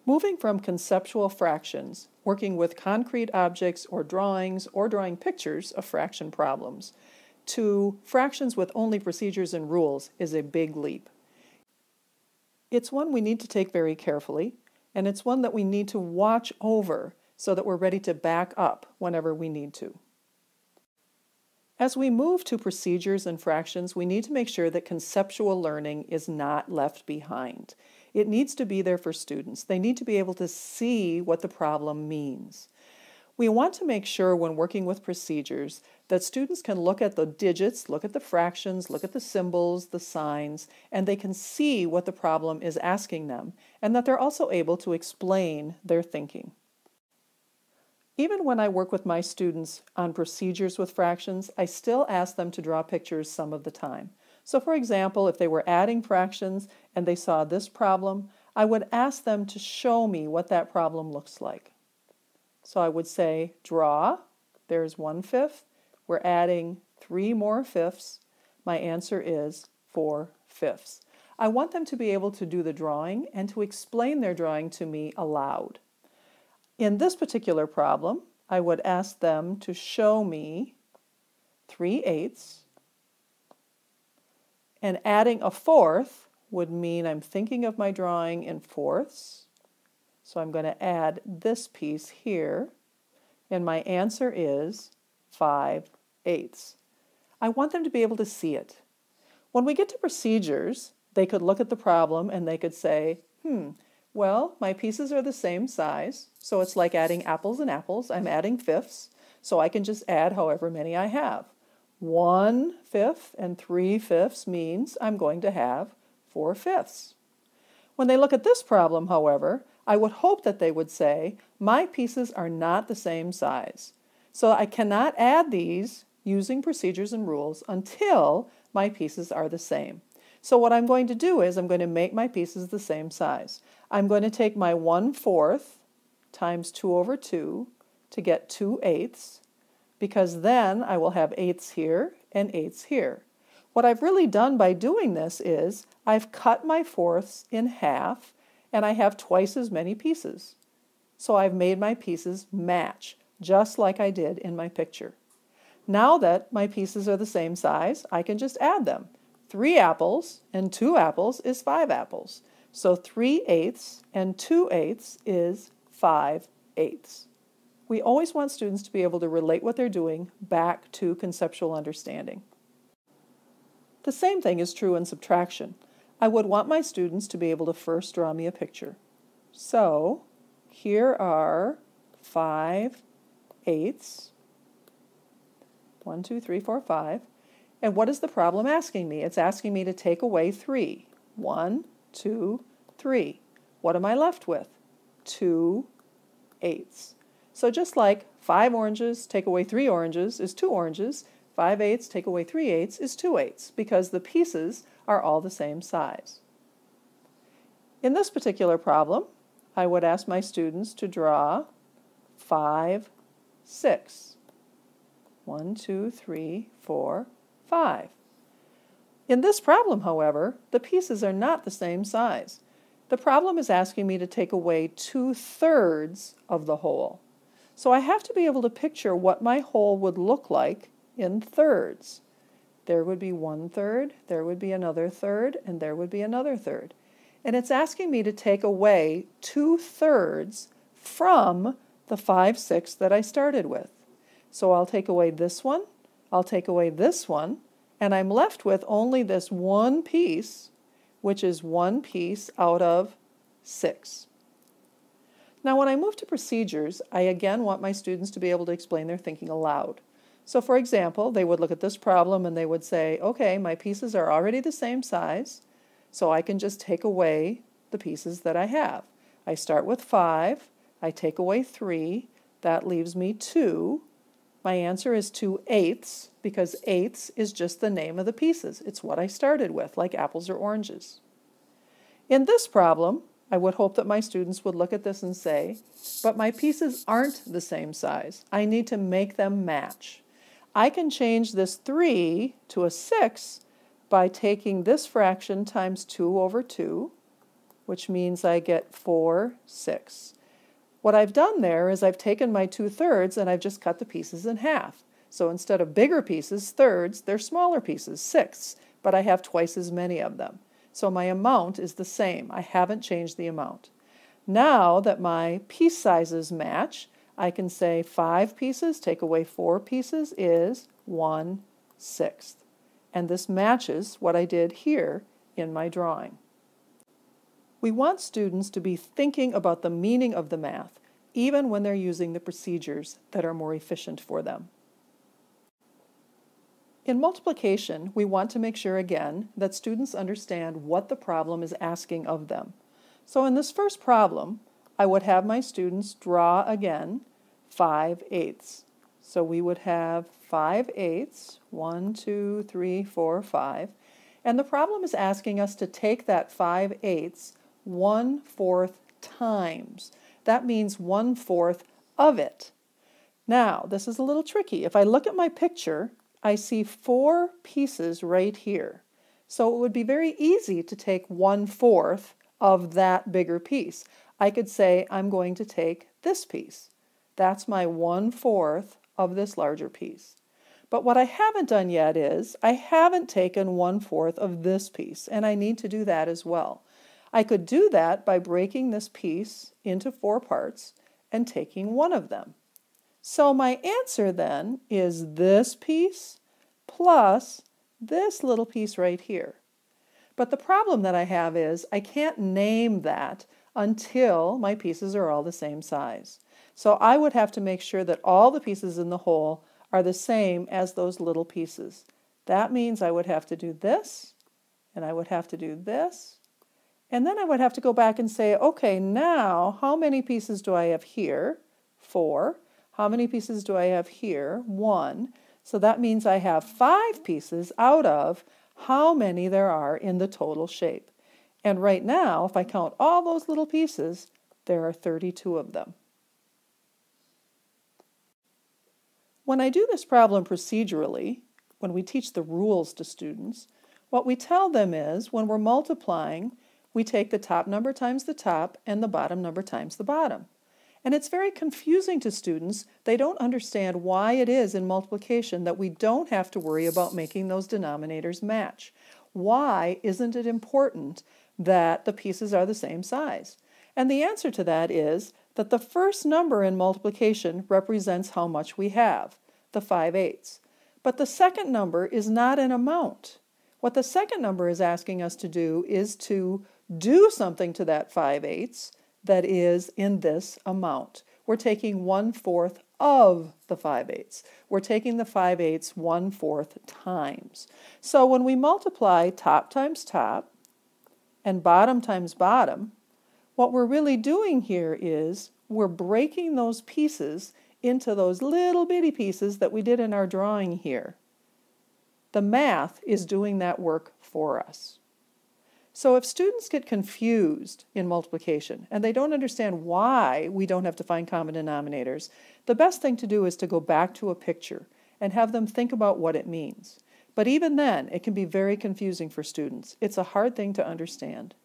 Moving from conceptual fractions, working with concrete objects or drawings or drawing pictures of fraction problems, to fractions with only procedures and rules is a big leap. It's one we need to take very carefully, and it's one that we need to watch over so that we're ready to back up whenever we need to. As we move to procedures and fractions, we need to make sure that conceptual learning is not left behind. It needs to be there for students. They need to be able to see what the problem means. We want to make sure when working with procedures that students can look at the digits, look at the fractions, look at the symbols, the signs, and they can see what the problem is asking them, and that they're also able to explain their thinking. Even when I work with my students on procedures with fractions, I still ask them to draw pictures some of the time. So for example, if they were adding fractions and they saw this problem, I would ask them to show me what that problem looks like. So I would say, draw, there's 1/5, we're adding 3 more fifths, my answer is 4/5. I want them to be able to do the drawing and to explain their drawing to me aloud. In this particular problem, I would ask them to show me 3/8, and adding a 4th would mean I'm thinking of my drawing in fourths. So I'm going to add this piece here, and my answer is 5/8. I want them to be able to see it. When we get to procedures, they could look at the problem and they could say, well, my pieces are the same size, so it's like adding apples and apples. I'm adding fifths, so I can just add however many I have. 1/5 and 3/5 means I'm going to have 4/5. When they look at this problem, however, I would hope that they would say, my pieces are not the same size. So I cannot add these using procedures and rules until my pieces are the same. So what I'm going to do is I'm going to make my pieces the same size. I'm going to take my 1/4 times 2/2 to get 2/8, because then I will have 8ths here and 8ths here. What I've really done by doing this is I've cut my fourths in half and I have twice as many pieces. So I've made my pieces match, just like I did in my picture. Now that my pieces are the same size, I can just add them. 3 apples and 2 apples is 5 apples. So 3/8 and 2/8 is 5/8. We always want students to be able to relate what they're doing back to conceptual understanding. The same thing is true in subtraction. I would want my students to be able to first draw me a picture. So here are 5/8. 1, 2, 3, 4, 5. And what is the problem asking me? It's asking me to take away 3. 1, 2, 3. What am I left with? 2/8. So just like 5 oranges take away 3 oranges is 2 oranges, 5/8 take away 3/8 is 2/8, because the pieces are all the same size. In this particular problem, I would ask my students to draw 5/6. 1, 2, 3, 4, 5. In this problem, however, the pieces are not the same size. The problem is asking me to take away 2/3 of the whole. So I have to be able to picture what my whole would look like in thirds. There would be 1/3, there would be another third, and there would be another third. And it's asking me to take away 2/3 from the 5/6 that I started with. So I'll take away this one, I'll take away this one, and I'm left with only this one piece, which is 1 piece out of 6. Now when I move to procedures, I again want my students to be able to explain their thinking aloud. So for example, they would look at this problem and they would say, okay, my pieces are already the same size, so I can just take away the pieces that I have. I start with 5, I take away 3, that leaves me 2. My answer is 2/8, because 8ths is just the name of the pieces. It's what I started with, like apples or oranges. In this problem, I would hope that my students would look at this and say, but my pieces aren't the same size. I need to make them match. I can change this 3 to a 6 by taking this fraction times 2/2, which means I get 4/6. What I've done there is I've taken my 2/3 and I've just cut the pieces in half. So instead of bigger pieces, thirds, they're smaller pieces, sixths, but I have twice as many of them. So my amount is the same. I haven't changed the amount. Now that my piece sizes match, I can say 5 pieces, take away 4 pieces is 1/6. And this matches what I did here in my drawing. We want students to be thinking about the meaning of the math, even when they're using the procedures that are more efficient for them. In multiplication, we want to make sure again that students understand what the problem is asking of them. So in this first problem, I would have my students draw again 5/8. So we would have 5/8, 1, 2, 3, 4, 5. And the problem is asking us to take that 5/8 1/4 times. That means 1/4 of it. Now, this is a little tricky. If I look at my picture, I see 4 pieces right here. So it would be very easy to take 1/4 of that bigger piece. I could say I'm going to take this piece. That's my 1/4 of this larger piece. But what I haven't done yet is I haven't taken 1/4 of this piece, and I need to do that as well. I could do that by breaking this piece into 4 parts and taking one of them. So my answer then is this piece plus this little piece right here. But the problem that I have is I can't name that until my pieces are all the same size. So I would have to make sure that all the pieces in the whole are the same as those little pieces. That means I would have to do this, and I would have to do this, and then I would have to go back and say, okay, now how many pieces do I have here? 4. How many pieces do I have here? 1. So that means I have 5 pieces out of how many there are in the total shape. And right now, if I count all those little pieces, there are 32 of them. When I do this problem procedurally, when we teach the rules to students, what we tell them is when we're multiplying, we take the top number times the top and the bottom number times the bottom. And it's very confusing to students. They don't understand why it is in multiplication that we don't have to worry about making those denominators match. Why isn't it important that the pieces are the same size? And the answer to that is that the first number in multiplication represents how much we have, the 5/8. But the second number is not an amount. What the second number is asking us to do is to do something to that 5/8 that is in this amount. We're taking 1/4 of the 5/8. We're taking the 5/8 1/4 times. So when we multiply top times top and bottom times bottom, what we're really doing here is we're breaking those pieces into those little bitty pieces that we did in our drawing here. The math is doing that work for us. So if students get confused in multiplication and they don't understand why we don't have to find common denominators, the best thing to do is to go back to a picture and have them think about what it means. But even then, it can be very confusing for students. It's a hard thing to understand.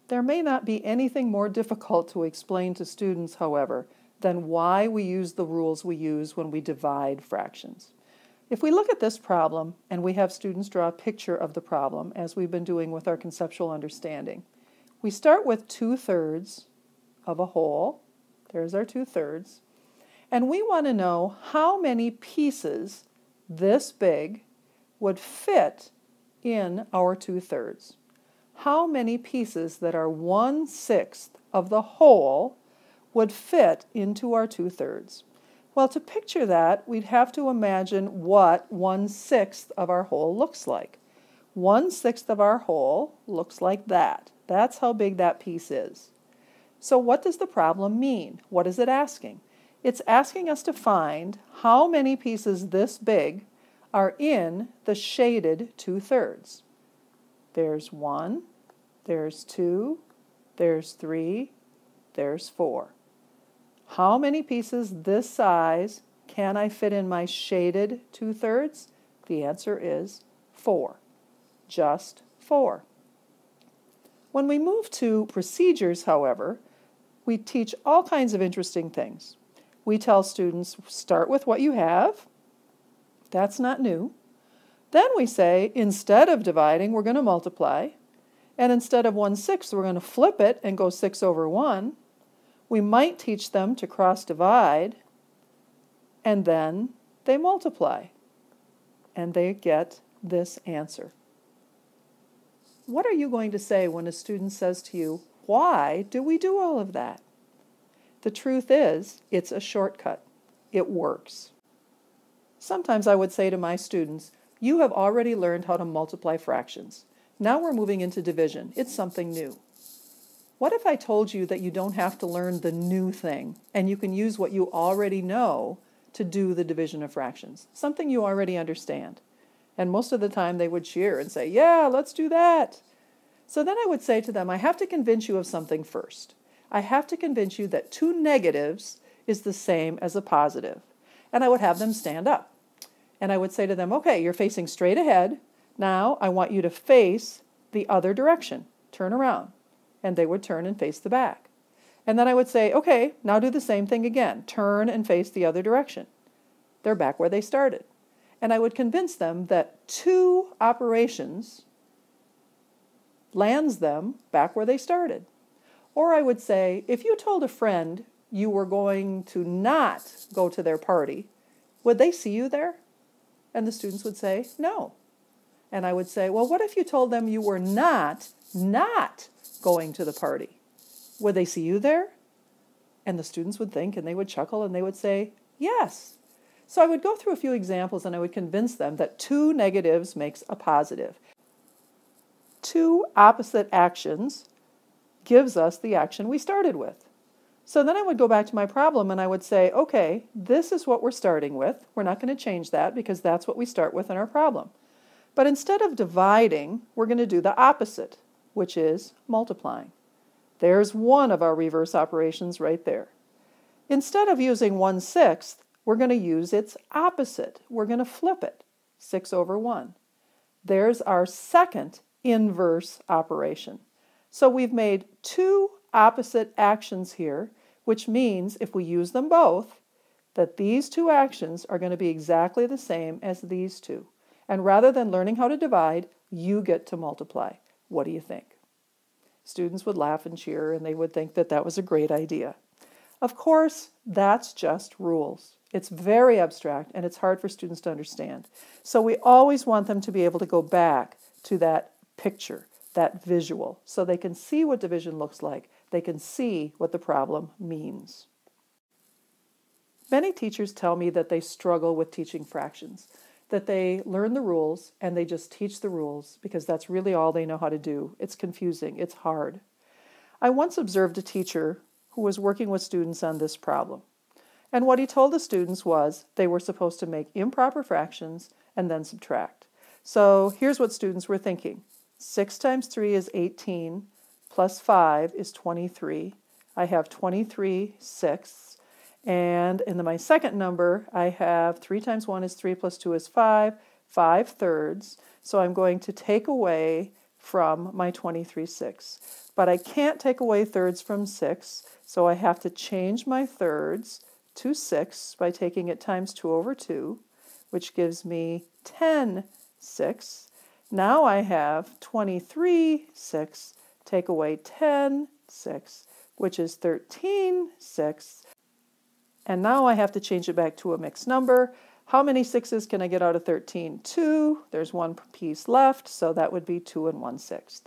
There may not be anything more difficult to explain to students, however, than why we use the rules we use when we divide fractions. If we look at this problem and we have students draw a picture of the problem, as we've been doing with our conceptual understanding, we start with 2/3 of a whole. There's our 2/3. And we want to know how many pieces this big would fit in our 2/3. How many pieces that are 1/6 of the whole would fit into our 2/3? Well, to picture that, we'd have to imagine what 1/6 of our whole looks like. 1/6 of our whole looks like that. That's how big that piece is. So what does the problem mean? What is it asking? It's asking us to find how many pieces this big are in the shaded 2/3. There's 1, there's 2, there's 3, there's 4. How many pieces this size can I fit in my shaded 2/3? The answer is 4. Just 4. When we move to procedures, however, we teach all kinds of interesting things. We tell students, start with what you have. That's not new. Then we say, instead of dividing, we're going to multiply. And instead of 1/6, we're going to flip it and go 6 over 1. We might teach them to cross divide, and then they multiply, and they get this answer. What are you going to say when a student says to you, why do we do all of that? The truth is, it's a shortcut. It works. Sometimes I would say to my students, you have already learned how to multiply fractions. Now we're moving into division. It's something new. What if I told you that you don't have to learn the new thing, and you can use what you already know to do the division of fractions, something you already understand? And most of the time they would cheer and say, yeah, let's do that. So then I would say to them, I have to convince you of something first. I have to convince you that 2 negatives is the same as a positive. And I would have them stand up. And I would say to them, okay, you're facing straight ahead. Now I want you to face the other direction. Turn around. And they would turn and face the back. And then I would say, okay, now do the same thing again. Turn and face the other direction. They're back where they started. And I would convince them that 2 operations lands them back where they started. Or I would say, if you told a friend you were going to not go to their party, would they see you there? And the students would say, no. And I would say, well, what if you told them you were not going to the party? Would they see you there? And the students would think, and they would chuckle, and they would say, yes. So I would go through a few examples, and I would convince them that 2 negatives makes a positive. 2 opposite actions gives us the action we started with. So then I would go back to my problem, and I would say, okay, this is what we're starting with. We're not going to change that because that's what we start with in our problem. But instead of dividing, we're going to do the opposite, which is multiplying. There's one of our reverse operations right there. Instead of using 1/6, we're going to use its opposite. We're going to flip it, 6 over 1. There's our second inverse operation. So we've made 2 opposite actions here, which means if we use them both, that these 2 actions are going to be exactly the same as these 2. And rather than learning how to divide, you get to multiply. What do you think? Students would laugh and cheer, and they would think that that was a great idea. Of course, that's just rules. It's very abstract, and it's hard for students to understand. So we always want them to be able to go back to that picture, that visual, so they can see what division looks like. They can see what the problem means. Many teachers tell me that they struggle with teaching fractions, that they learn the rules and they just teach the rules because that's really all they know how to do. It's confusing. It's hard. I once observed a teacher who was working with students on this problem. And what he told the students was they were supposed to make improper fractions and then subtract. So here's what students were thinking. 6 times 3 is 18, plus 5 is 23. I have 23 sixths. And in my second number, I have 3 times 1 is 3 plus 2 is 5, 5 thirds. So I'm going to take away from my 23 sixths. But I can't take away thirds from 6, so I have to change my thirds to 6 by taking it times 2 over 2, which gives me 10 sixths. Now I have 23 sixths, take away 10 sixths, which is 13 sixths. And now I have to change it back to a mixed number. How many sixes can I get out of 13? 2. There's 1 piece left, so that would be 2 1/6.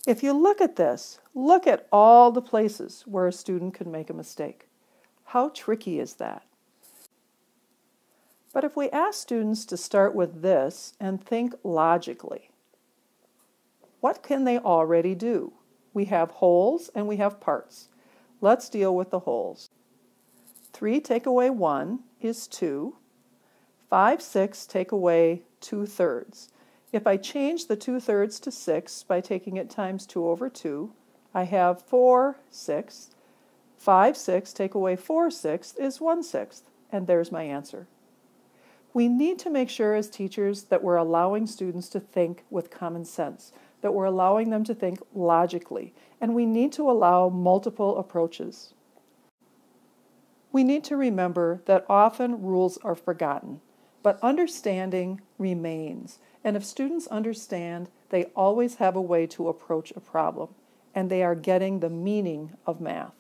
If you look at this, look at all the places where a student could make a mistake. How tricky is that? But if we ask students to start with this and think logically, what can they already do? We have wholes and we have parts. Let's deal with the wholes. 3 take away 1 is 2. 5 6 take away 2 thirds. If I change the 2 thirds to 6 by taking it times 2 over 2, I have 4 sixths. 5 6 take away 4 sixths is 1/6, and there's my answer. We need to make sure as teachers that we're allowing students to think with common sense. that we're allowing them to think logically, and we need to allow multiple approaches. We need to remember that often rules are forgotten, but understanding remains. And if students understand, they always have a way to approach a problem, and they are getting the meaning of math.